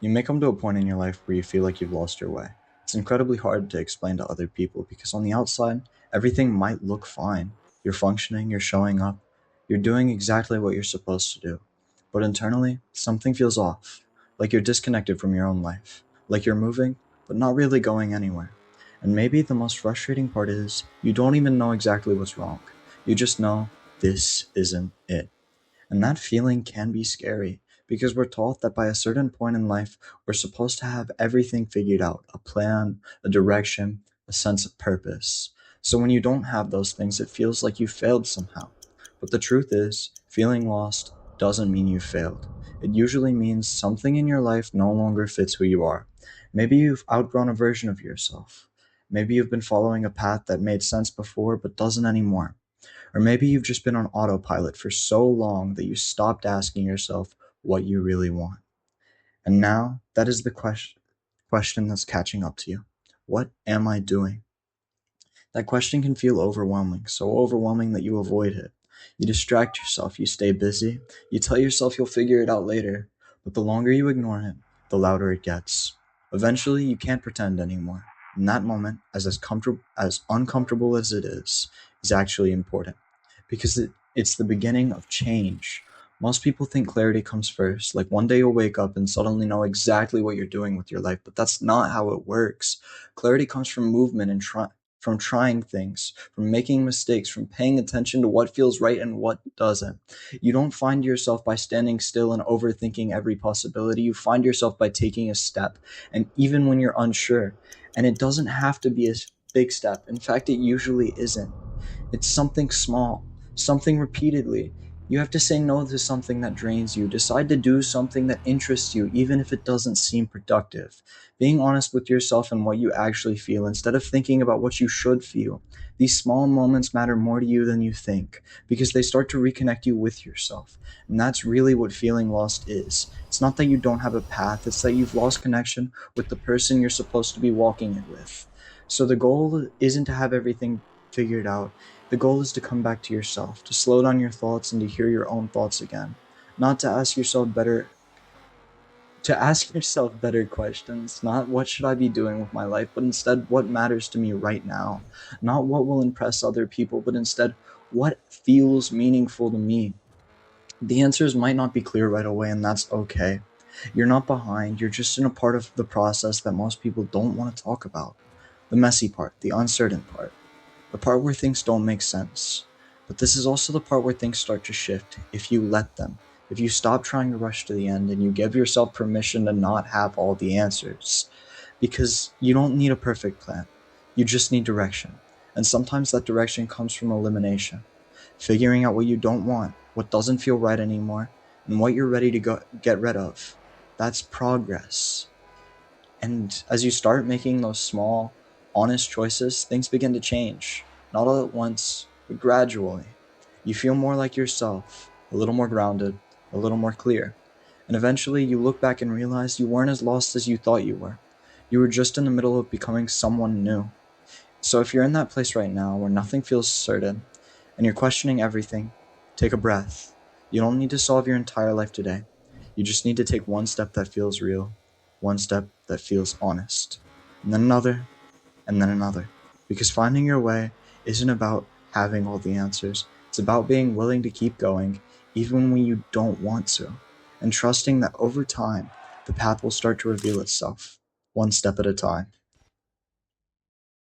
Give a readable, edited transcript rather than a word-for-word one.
You may come to a point in your life where you feel like you've lost your way. It's incredibly hard to explain to other people because on the outside, everything might look fine. You're functioning, you're showing up, you're doing exactly what you're supposed to do. But internally, something feels off, like you're disconnected from your own life, like you're moving, but not really going anywhere. And maybe the most frustrating part is you don't even know exactly what's wrong. You just know this isn't it. And that feeling can be scary because we're taught that by a certain point in life, we're supposed to have everything figured out, a plan, a direction, a sense of purpose. So when you don't have those things, it feels like you failed somehow. But the truth is, feeling lost doesn't mean you failed. It usually means something in your life no longer fits who you are. Maybe you've outgrown a version of yourself. Maybe you've been following a path that made sense before but doesn't anymore. Or maybe you've just been on autopilot for so long that you stopped asking yourself what you really want. And now that is the question that's catching up to you. What am I doing? That question can feel overwhelming, so overwhelming that you avoid it. You distract yourself, you stay busy, you tell yourself you'll figure it out later, but the longer you ignore it, the louder it gets. Eventually, you can't pretend anymore. And that moment, as uncomfortable as it is actually important because it's the beginning of change. Most people think clarity comes first, like one day you'll wake up and suddenly know exactly what you're doing with your life, but that's not how it works. Clarity comes from movement and from trying things, from making mistakes, from paying attention to what feels right and what doesn't. You don't find yourself by standing still and overthinking every possibility. You find yourself by taking a step, and even when you're unsure. And it doesn't have to be a big step. In fact, it usually isn't. It's something small, something repeatedly. You have to say no to something that drains you. Decide to do something that interests you, even if it doesn't seem productive. Being honest with yourself and what you actually feel instead of thinking about what you should feel. These small moments matter more to you than you think because they start to reconnect you with yourself. And that's really what feeling lost is. It's not that you don't have a path, it's that you've lost connection with the person you're supposed to be walking it with. So the goal isn't to have everything figured out. The goal is to come back to yourself, to slow down your thoughts and to hear your own thoughts again. Not to ask yourself better questions, not what should I be doing with my life, but instead what matters to me right now. Not what will impress other people, but instead what feels meaningful to me. The answers might not be clear right away, and that's okay. You're not behind, you're just in a part of the process that most people don't want to talk about. The messy part, the uncertain part, the part where things don't make sense. But this is also the part where things start to shift if you let them. If you stop trying to rush to the end and you give yourself permission to not have all the answers. Because you don't need a perfect plan. You just need direction. And sometimes that direction comes from elimination. Figuring out what you don't want, what doesn't feel right anymore, and what you're ready to get rid of. That's progress. And as you start making those small, honest choices, things begin to change. Not all at once, but gradually. You feel more like yourself, a little more grounded, a little more clear. And eventually you look back and realize you weren't as lost as you thought you were. You were just in the middle of becoming someone new. So if you're in that place right now where nothing feels certain and you're questioning everything, take a breath. You don't need to solve your entire life today. You just need to take one step that feels real, one step that feels honest, and then another, and then another. Because finding your way isn't about having all the answers, it's about being willing to keep going even when you don't want to, and trusting that over time, the path will start to reveal itself, one step at a time.